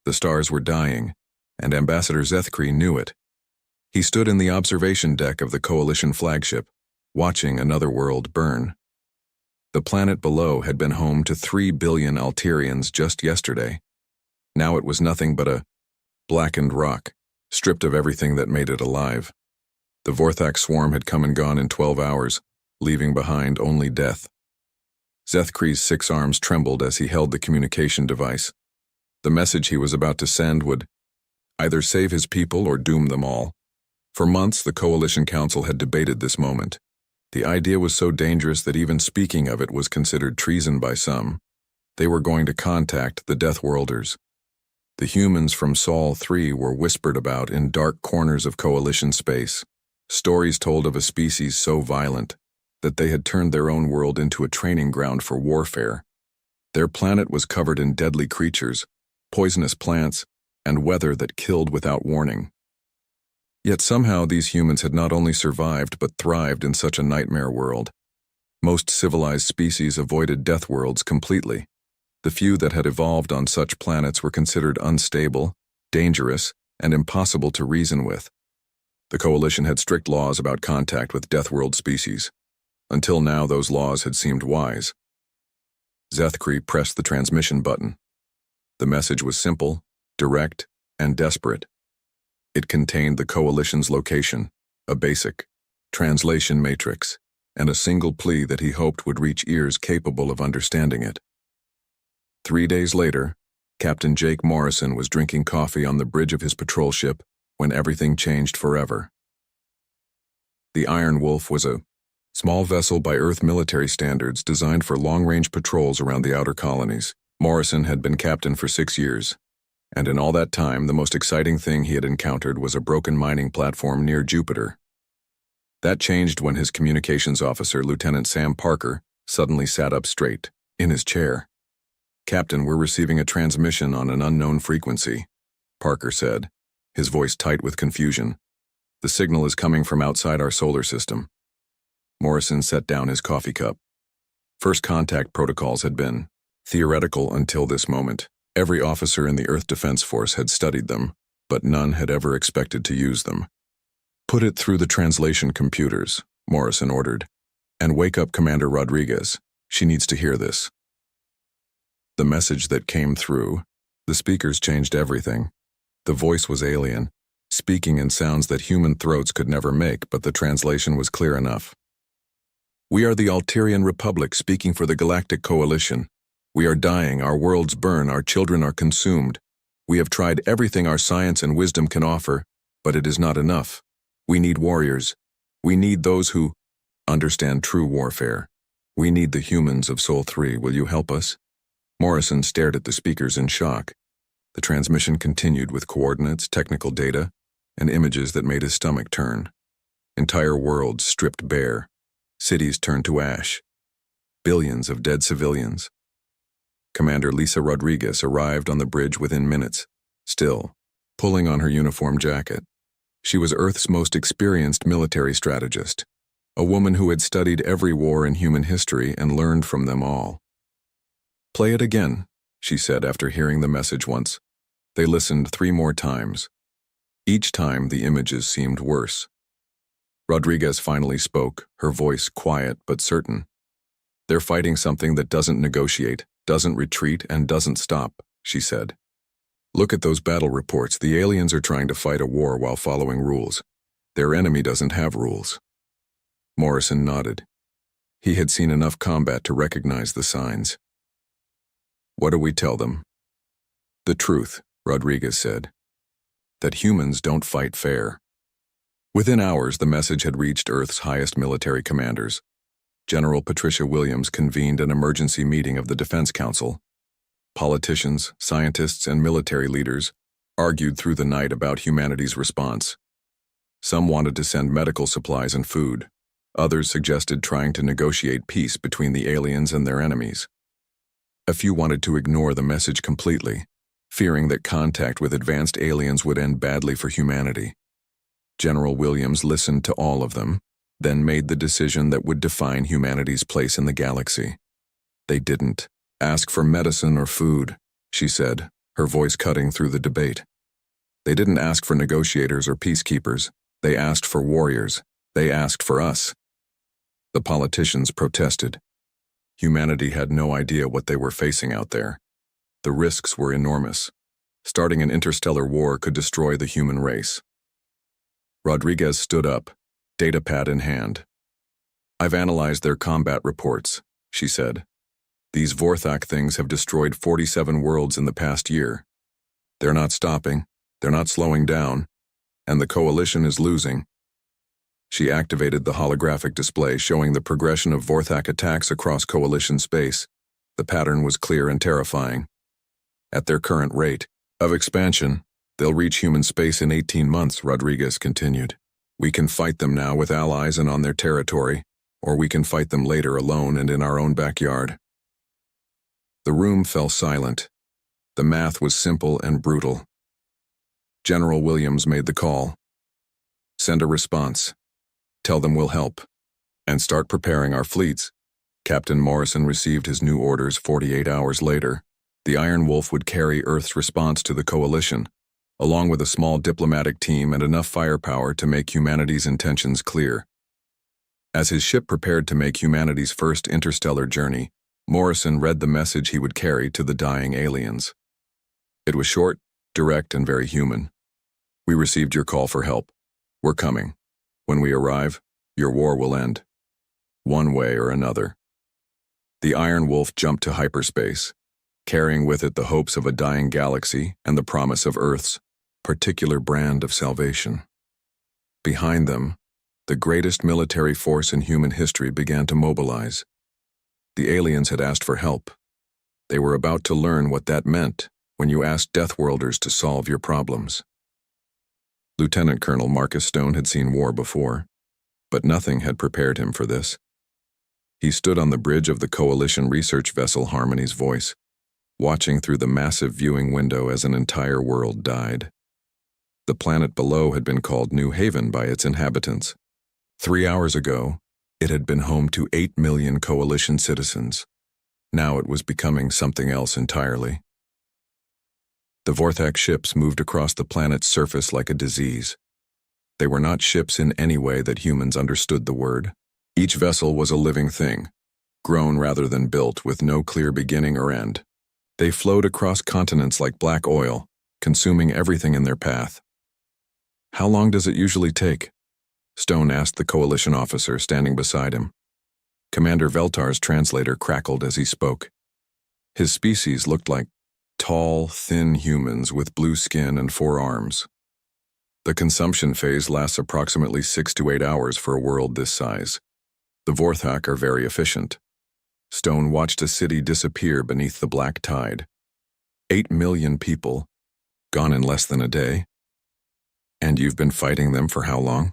The stars were dying, and Ambassador Zethkri knew it. He stood in the observation deck of the Coalition flagship, watching another world burn. The planet below had been home to 3 billion Alterians just yesterday. Now it was nothing but a blackened rock, stripped of everything that made it alive. The Vorthak swarm had come and gone in 12 hours, leaving behind only death. Zethkri's 6 arms trembled as he held the communication device. The message he was about to send would either save his people or doom them all. For months, the Coalition Council had debated this moment. The idea was so dangerous that even speaking of it was considered treason by some. They were going to contact the Deathworlders. The humans from Sol 3 were whispered about in dark corners of Coalition space. Stories told of a species so violent that they had turned their own world into a training ground for warfare. Their planet was covered in deadly creatures, poisonous plants, and weather that killed without warning. Yet somehow these humans had not only survived but thrived in such a nightmare world. Most civilized species avoided death worlds completely. The few that had evolved on such planets were considered unstable, dangerous, and impossible to reason with. The Coalition had strict laws about contact with Deathworld species. Until now, those laws had seemed wise. Zethkri pressed the transmission button. The message was simple, direct, and desperate. It contained the Coalition's location, a basic translation matrix, and a single plea that he hoped would reach ears capable of understanding it. 3 days later, Captain Jake Morrison was drinking coffee on the bridge of his patrol ship when everything changed forever. The Iron Wolf was a small vessel by Earth military standards designed for long-range patrols around the outer colonies. Morrison had been captain for 6 years, and in all that time, the most exciting thing he had encountered was a broken mining platform near Jupiter. That changed when his communications officer, Lieutenant Sam Parker, suddenly sat up straight, in his chair. "Captain, we're receiving a transmission on an unknown frequency," Parker said, his voice tight with confusion. "The signal is coming from outside our solar system." Morrison set down his coffee cup. First contact protocols had been theoretical until this moment. Every officer in the Earth Defense Force had studied them, but none had ever expected to use them. "Put it through the translation computers," Morrison ordered, "and wake up Commander Rodriguez. She needs to hear this." The message that came through, the speakers changed everything. The voice was alien, speaking in sounds that human throats could never make, but the translation was clear enough. "We are the Alterian Republic speaking for the Galactic Coalition. We are dying, our worlds burn, our children are consumed. We have tried everything our science and wisdom can offer, but it is not enough. We need warriors. We need those who understand true warfare. We need the humans of Sol 3. Will you help us?" Morrison stared at the speakers in shock. The transmission continued with coordinates, technical data, and images that made his stomach turn. Entire worlds stripped bare. Cities turned to ash. Billions of dead civilians. Commander Lisa Rodriguez arrived on the bridge within minutes, still, pulling on her uniform jacket. She was Earth's most experienced military strategist, a woman who had studied every war in human history and learned from them all. "Play it again," she said after hearing the message once. They listened 3 more times. Each time the images seemed worse. Rodriguez finally spoke, her voice quiet but certain. "They're fighting something that doesn't negotiate, doesn't retreat, and doesn't stop," she said. "Look at those battle reports. The aliens are trying to fight a war while following rules. Their enemy doesn't have rules." Morrison nodded. He had seen enough combat to recognize the signs. "What do we tell them?" "The truth," Rodriguez said. "That humans don't fight fair." Within hours, the message had reached Earth's highest military commanders. General Patricia Williams convened an emergency meeting of the Defense Council. Politicians, scientists, and military leaders argued through the night about humanity's response. Some wanted to send medical supplies and food. Others suggested trying to negotiate peace between the aliens and their enemies. A few wanted to ignore the message completely, fearing that contact with advanced aliens would end badly for humanity. General Williams listened to all of them, then made the decision that would define humanity's place in the galaxy. "They didn't ask for medicine or food," she said, her voice cutting through the debate. They didn't ask for negotiators or peacekeepers. They asked for warriors. They asked for us. The politicians protested. Humanity had no idea what they were facing out there. The risks were enormous. Starting an interstellar war could destroy the human race. Rodriguez stood up, datapad in hand. "I've analyzed their combat reports," she said. "These Vorthak things have destroyed 47 worlds in the past year. They're not stopping, they're not slowing down, and the Coalition is losing." She activated the holographic display showing the progression of Vorthak attacks across Coalition space. The pattern was clear and terrifying. At their current rate of expansion, they'll reach human space in 18 months, Rodriguez continued. "We can fight them now with allies and on their territory, or we can fight them later alone and in our own backyard." The room fell silent. The math was simple and brutal. General Williams made the call. "Send a response. Tell them we'll help. And start preparing our fleets." Captain Morrison received his new orders 48 hours later. The Iron Wolf would carry Earth's response to the Coalition, along with a small diplomatic team and enough firepower to make humanity's intentions clear. As his ship prepared to make humanity's first interstellar journey, Morrison read the message he would carry to the dying aliens. It was short, direct, and very human. "We received your call for help. We're coming. When we arrive, your war will end. One way or another." The Iron Wolf jumped to hyperspace, carrying with it the hopes of a dying galaxy and the promise of Earth's particular brand of salvation. Behind them, the greatest military force in human history began to mobilize. The aliens had asked for help. They were about to learn what that meant when you asked Deathworlders to solve your problems. Lieutenant Colonel Marcus Stone had seen war before, but nothing had prepared him for this. He stood on the bridge of the Coalition research vessel Harmony's Voice, watching through the massive viewing window as an entire world died. The planet below had been called New Haven by its inhabitants. 3 hours ago, it had been home to 8 million Coalition citizens. Now it was becoming something else entirely. The Vorthak ships moved across the planet's surface like a disease. They were not ships in any way that humans understood the word. Each vessel was a living thing, grown rather than built, with no clear beginning or end. They flowed across continents like black oil, consuming everything in their path. "How long does it usually take?" Stone asked the Coalition officer standing beside him. Commander Veltar's translator crackled as he spoke. His species looked like tall, thin humans with blue skin and 4 arms. The consumption phase lasts approximately 6 to 8 hours for a world this size. The Vorthak are very efficient. Stone watched a city disappear beneath the black tide. 8 million people, gone in less than a day. "And you've been fighting them for how long?"